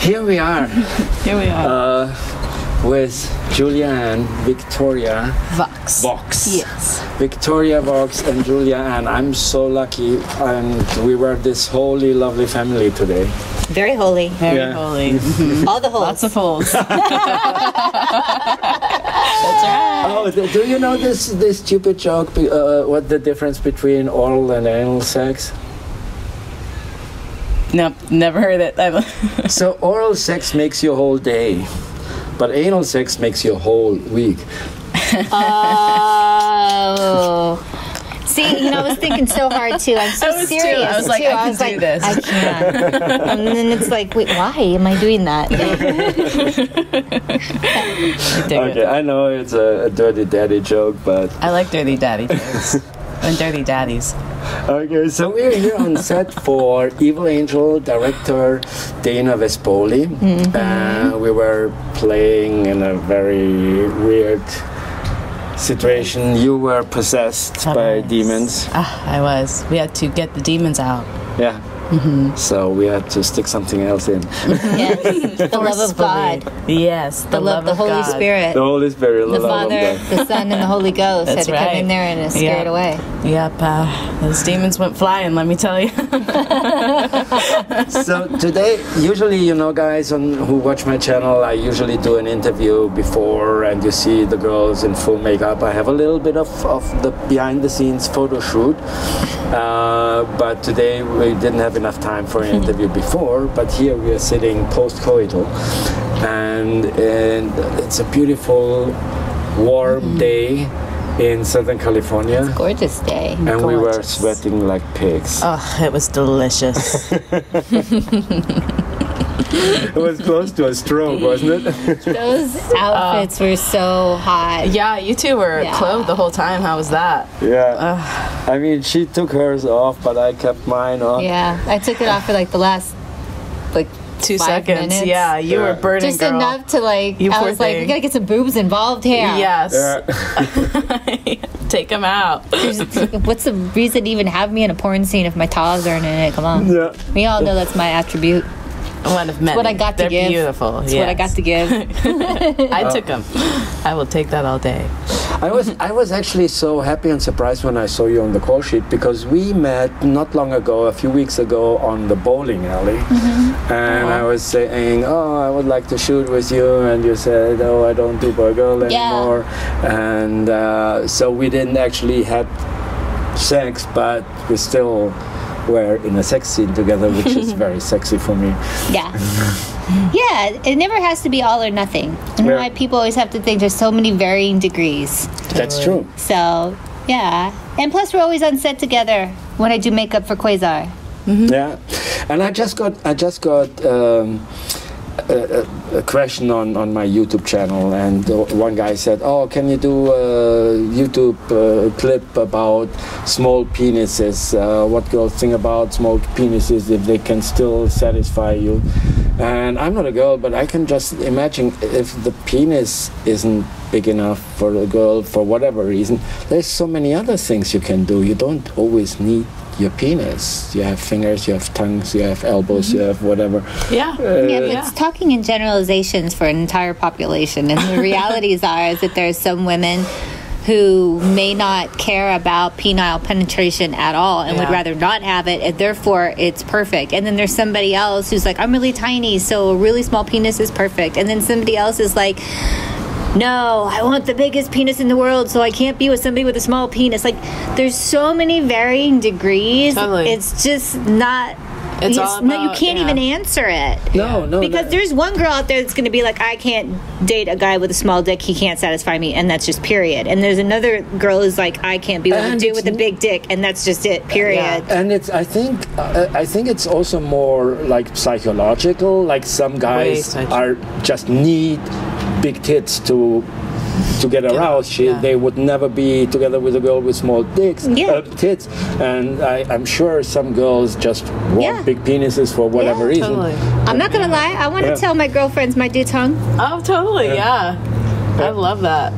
Here we are. Here we are. With Julia and Victoria. VoXXX. Yes. Victoria, Vox, and Julia, and I'm so lucky. And we were this holy, lovely family today. Very holy. Very holy. All the holes. Lots of holes. That's right. Oh, do you know this stupid joke? What the difference between oral and anal sex? Nope, never heard it. So oral sex makes you a whole day, but anal sex makes you a whole week. Oh. See, I was thinking so hard too. I'm so serious. I was like, I can do this. I can't. And then it's like, wait, why am I doing that? Okay, I know it's a dirty daddy joke, but I like dirty daddy jokes and dirty daddies. Okay, so we're here on set for Evil Angel director Dana Vespoli. We were playing in a very weird situation. You were possessed by demons. I was. We had to get the demons out. Yeah. So we had to stick something else in. Yes, the love of God. Yes, The love, the Holy God. Spirit. The Holy Spirit, The Father, the Son, and the Holy Ghost That's had to come in right. there and scare it away. Yep, those demons went flying, let me tell you. So today, usually, guys who watch my channel, I usually do an interview before, and you see the girls in full makeup. I have a little bit of the behind-the-scenes photo shoot, but today we didn't have enough time for an interview before. But here we are sitting post-coital, and it's a beautiful, warm day in Southern California. Gorgeous day. And we were sweating like pigs. Oh, it was delicious. It was close to a stroke, wasn't it? Those outfits were so hot. Yeah, you two were clothed the whole time. How was that? Yeah. I mean, she took hers off, but I kept mine on. Yeah, I took it off for the last 2 5 seconds. minutes. Yeah, you were burning, just girl. enough to I poor was like, we thing. gotta get some boobs involved here. Yes. Yeah. Take them out. What's the reason to even have me in a porn scene if my towels aren't in it? Come on. Yeah. We all know that's my attribute. One of many. It's what I got to They're give. beautiful. It's what I got to give. I took them. I will take that all day. I was actually so happy and surprised when I saw you on the call sheet, because we met not long ago, a few weeks ago, on the bowling alley. And I was saying, I would like to shoot with you, and you said, I don't do boy girl anymore. And so we didn't actually have sex, but we still were in a sex scene together, which is very sexy for me. Yeah. Yeah, it never has to be all or nothing. And why people always have to think there's so many varying degrees. That's true. So, yeah. And plus we're always on set together when I do makeup for Quasar. Yeah. And I just got a question on my YouTube channel, and one guy said, can you do a YouTube clip about small penises, what girls think about small penises, if they can still satisfy you. And I'm not a girl, but I can just imagine, if the penis isn't big enough for a girl for whatever reason, there's so many other things you can do. You don't always need your penis. You have fingers, you have tongues, you have elbows, you have whatever. Yeah, but it's talking in generalizations for an entire population, and the realities is that there's some women who may not care about penile penetration at all and would rather not have it, and therefore it's perfect. And then there's somebody else who's like, I'm really tiny, so a really small penis is perfect. And then somebody else is like, no, I want the biggest penis in the world, so I can't be with somebody with a small penis. There's so many varying degrees. Totally. It's just not... It's all about, you can't even answer it. No. Because there's one girl out there that's going to be like, I can't date a guy with a small dick. He can't satisfy me, and that's just period. And there's another girl who's like, I can't be with a dude with a big dick, and that's just it, period. And I think it's also more like psychological. Like some guys just need big tits to get aroused. They would never be together with a girl with small tits. And I'm sure some girls just want big penises for whatever reason. Totally. I'm not gonna lie, I want to tell my girlfriends my dude's hung. Oh, totally, I love that.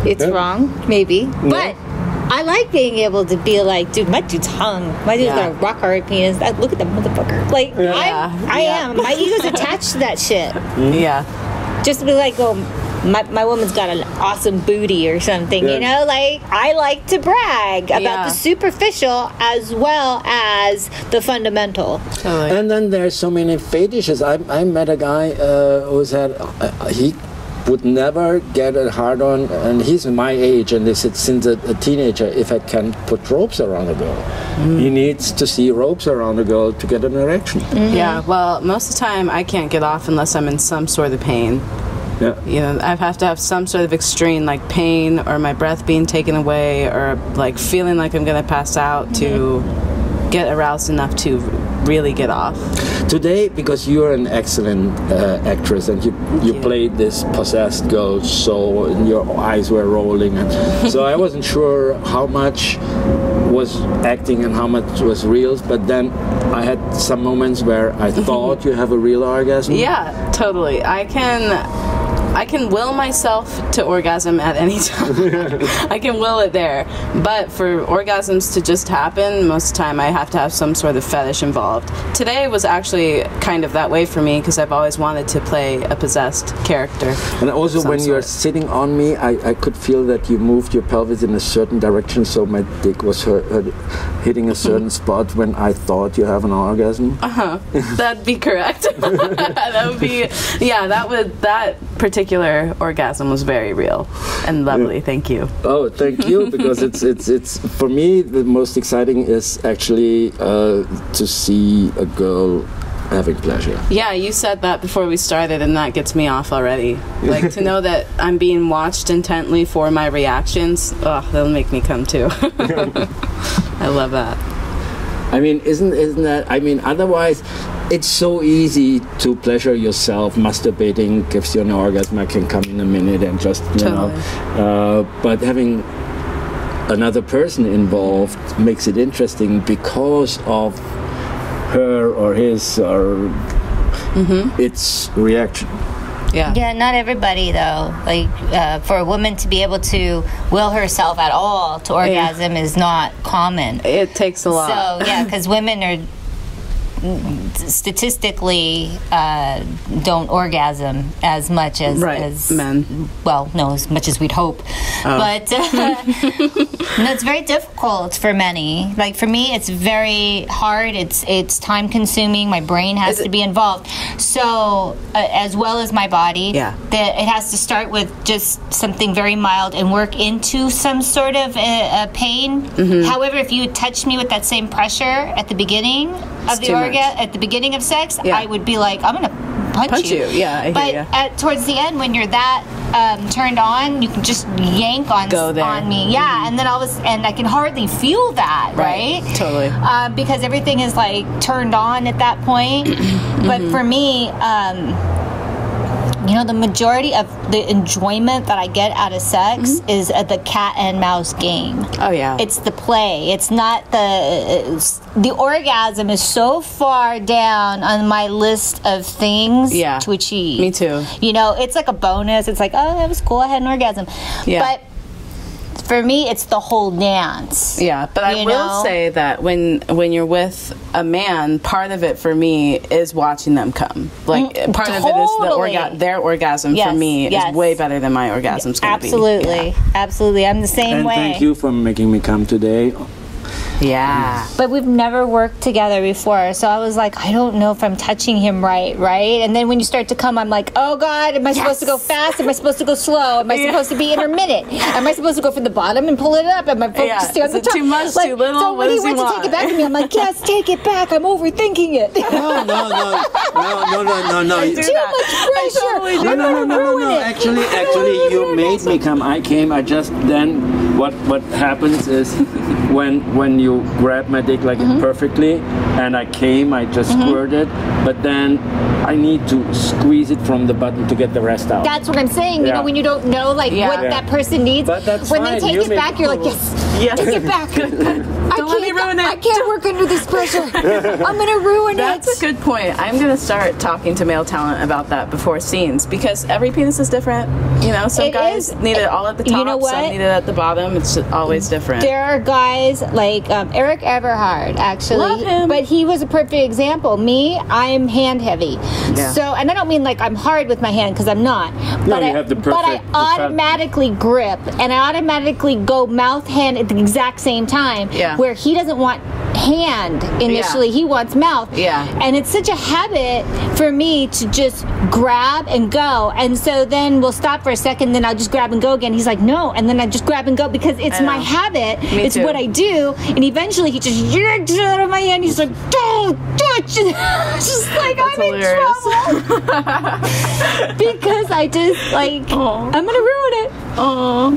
It's wrong, maybe, but I like being able to be like, dude, my dude's hung. My dude's got a rock hard penis. Look at that motherfucker. Like, I am. My ego's attached to that shit. Yeah. Just to be like, oh, my woman's got an awesome booty or something, you know? Like, I like to brag about the superficial as well as the fundamental. Totally. And then there's so many fetishes. I met a guy who said he would never get a hard on, and he's my age, and they said since a teenager, if I can put ropes around a girl, he needs to see ropes around a girl to get an erection. Yeah, well, most of the time I can't get off unless I'm in some sort of pain. Yeah. You know, I have to have some sort of extreme, like pain or my breath being taken away or like feeling like I'm going to pass out to get aroused enough to really get off. Today, because you're an excellent actress and you played this possessed girl, so and your eyes were rolling, and so I wasn't sure how much was acting and how much was real, but then I had some moments where I thought you have a real orgasm. Yeah, totally. I can will myself to orgasm at any time. I can will it there. But for orgasms to just happen, most of the time I have to have some sort of fetish involved. Today was actually kind of that way for me because I've always wanted to play a possessed character. And also when you're sitting on me, I could feel that you moved your pelvis in a certain direction, so my dick was hitting a certain spot when I thought you have an orgasm. That'd be correct. That would be, yeah, that particular orgasm was very real and lovely. Thank you. Oh, thank you, because it's for me the most exciting is actually to see a girl having pleasure. Yeah, you said that before we started, and that gets me off already. Like, to know that I'm being watched intently for my reactions, that'll make me come too. I love that. I mean, isn't that? I mean, otherwise, it's so easy to pleasure yourself. Masturbating gives you an orgasm. I can come in a minute and just you know. But having another person involved makes it interesting because of her or his or its reaction. Yeah, not everybody though. Like for a woman to be able to will herself at all to orgasm is not common. It takes a lot. So yeah, because women are statistically don't orgasm as much as men. Well, no, as much as we'd hope. But no, it's very difficult for many. Like for me, it's very hard. It's time consuming. My brain has to be involved. So as well as my body, it has to start with just something very mild and work into some sort of pain. However, if you touch me with that same pressure at the beginning of the orgasm, at the beginning of sex, I would be like, I'm gonna punch you. Yeah, I hear but towards the end, when you're that turned on, you can just yank on me. Yeah, and then and I can hardly feel that, right? Totally. Because everything is like turned on at that point. But for me, you know, the majority of the enjoyment that I get out of sex is at the cat and mouse game. Oh yeah. It's the play. It's not the orgasm is so far down on my list of things to achieve. Me too. You know, it's like a bonus. It's like, oh, that was cool. I had an orgasm. Yeah. But for me, it's the whole dance. Yeah, but I will say that when you're with a man, part of it for me is watching them come. Like part of it is their orgasm for me is way better than my orgasm's going to be. Absolutely, absolutely. I'm the same way. Thank you for making me come today. Yeah. But we've never worked together before, so I was like, I don't know if I'm touching him right? And then when you start to come, I'm like, oh God, am I supposed to go fast? Am I supposed to go slow? Am I supposed to be intermittent? Am I supposed to go from the bottom and pull it up? Am I supposed to stay on the top? Too much, like, too little? So when he went to take it back from me, I'm like, yes, take it back. I'm overthinking it. No. Too much pressure. No. Actually, you made me come. I came. I just then. What happens is when you grab my dick like perfectly, and I came, I just squirted, but then I need to squeeze it from the button to get the rest out. That's what I'm saying. You know, when you don't know what that person needs, but that's when fine. they take it back, you're like, yes, take it back. Don't let me ruin it. I can't work under this pressure. I'm going to ruin That's it. a good point. I'm going to start talking to male talent about that before scenes because every penis is different. You know, some guys need it all at the top, you know what? some need it at the bottom. It's just always different. There are guys like Eric Everhard, actually. Love him. But he was a perfect example. Me, I'm hand heavy. Yeah. So, and I don't mean like I'm hard with my hand because I'm not. No, you have the but I perfect- automatically grip and I automatically go mouth hand at the exact same time. Yeah. Where he doesn't want hand initially, he wants mouth. Yeah. And it's such a habit for me to just grab and go. And so then we'll stop for a second, then I'll just grab and go again. He's like, no. And then I just grab and go because it's my habit. Me it's too. what I do. And eventually he just yanks it out of my hand. He's like, don't touch it. Just like, That's I'm in trouble. Because I just like, I'm going to ruin it.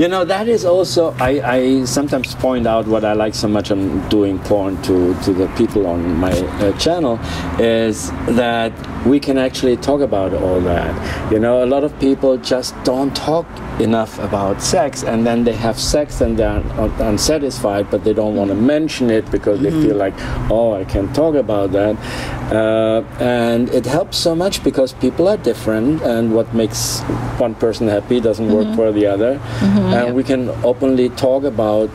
You know, that is also, I sometimes point out what I like so much on doing porn to the people on my channel is that we can actually talk about all that. You know, a lot of people just don't talk enough about sex, and then they have sex and they're unsatisfied, but they don't want to mention it because they feel like, oh, I can't talk about that. And it helps so much because people are different, and what makes one person happy doesn't work for the other. And we can openly talk about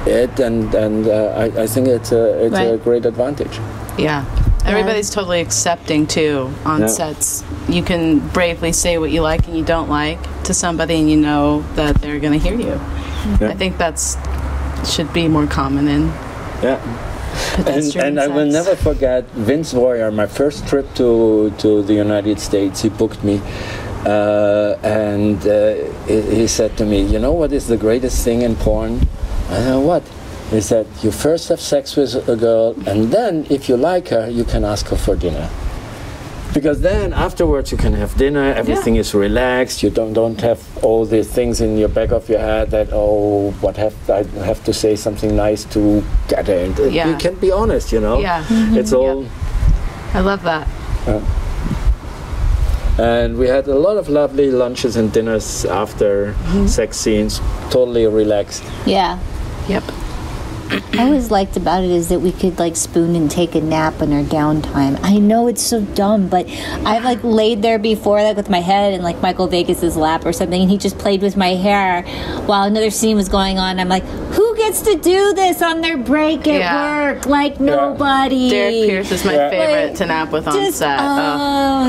it, and I think it's a great advantage. Yeah. Everybody's totally accepting too on sets. You can bravely say what you like and you don't like to somebody, and you know that they're going to hear you. I think that's should be more common in and I will never forget Vince Warrior. My first trip to the United States, he booked me, and he said to me, "You know what is the greatest thing in porn?" I said, "What?" He said, you first have sex with a girl, and then if you like her, you can ask her for dinner. Because then afterwards you can have dinner, everything is relaxed, you don't have all these things in your back of your head that, oh, I have to say something nice to get her. You can be honest, you know. Yeah. It's all... I love that. And we had a lot of lovely lunches and dinners after sex scenes, totally relaxed. Yeah. Yep. I always liked about it is that we could like spoon and take a nap in our downtime. I know it's so dumb, but I've like laid there before, like with my head in like Michael Vegas's lap or something, and he just played with my hair while another scene was going on. I'm like, who gets to do this on their break at work? Like nobody. Derek Pierce is my favorite to nap with on set.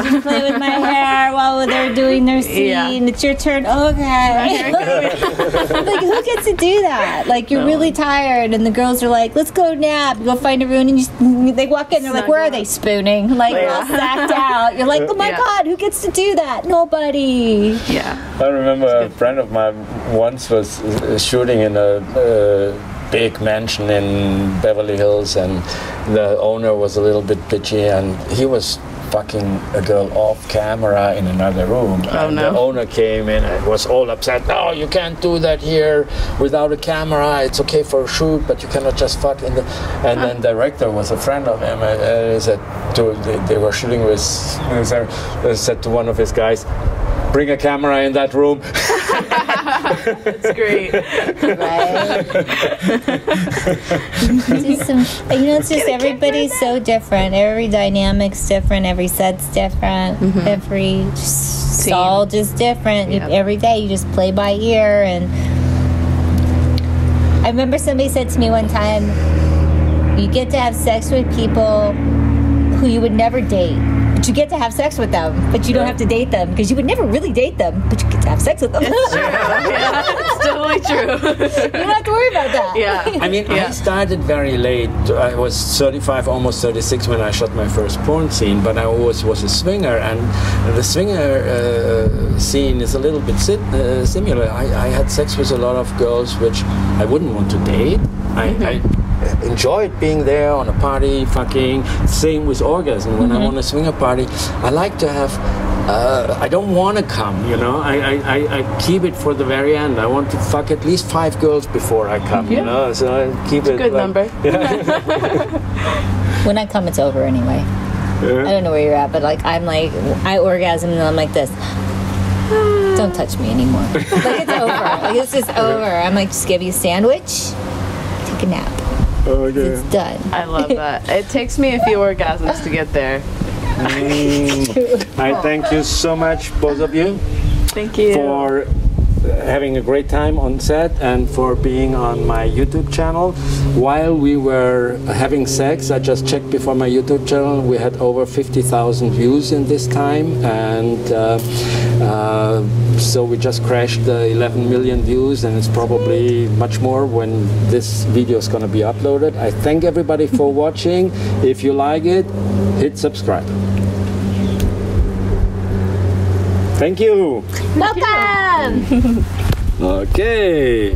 Just play with my hair while they're doing their scene. It's your turn. Okay. Like, who gets to do that? Like, you're really tired, and the girls are like, let's go nap. You go find a room, and they walk in, they're like, where are they spooning? Like, all sacked out. You're like, oh my God, who gets to do that? Nobody. Yeah. I remember a friend of mine once was shooting in a big mansion in Beverly Hills, and the owner was a little bit bitchy, and he was fucking a girl off camera in another room. And the owner came in and was all upset. No, you can't do that here without a camera. It's okay for a shoot, but you cannot just fuck in the... And then the director was a friend of him, and he said they were shooting with... He said to one of his guys, bring a camera in that room. That's great. Right. It's just everybody's so different. Every dynamic's different. Every set's different. Every it's all just different. Every day you just play by ear. And I remember somebody said to me one time, you get to have sex with people who you would never date. But you get to have sex with them, but you don't have to date them because you would never really date them, but you get to have sex with them. It's true. Yeah, it's totally true. You don't have to worry about that. Yeah. I mean, I started very late. I was 35, almost 36 when I shot my first porn scene, but I always was a swinger, and the swinger scene is a little bit similar. I had sex with a lot of girls which I wouldn't want to date. I enjoyed being there on a party, fucking. Same with orgasm. When I'm on a swinger party, I like to have. I don't want to come, you know. I keep it for the very end. I want to fuck at least 5 girls before I come, you know. So I keep it. Good number. When I come, it's over anyway. I don't know where you're at, but like I orgasm and I'm like this. Don't touch me anymore. Like it's over. Like it's just over. I'm like, just give you a sandwich, take a nap. Okay. It's done. I love that. It takes me a few orgasms to get there. I thank you so much, both of you, Thank you. for having a great time on set and for being on my YouTube channel. While we were having sex, I just checked before my YouTube channel, we had over 50,000 views in this time, and so we just crashed the 11 million views, and it's probably much more when this video is going to be uploaded. I thank everybody for watching. If you like it, hit subscribe. Thank you. Welcome! Okay.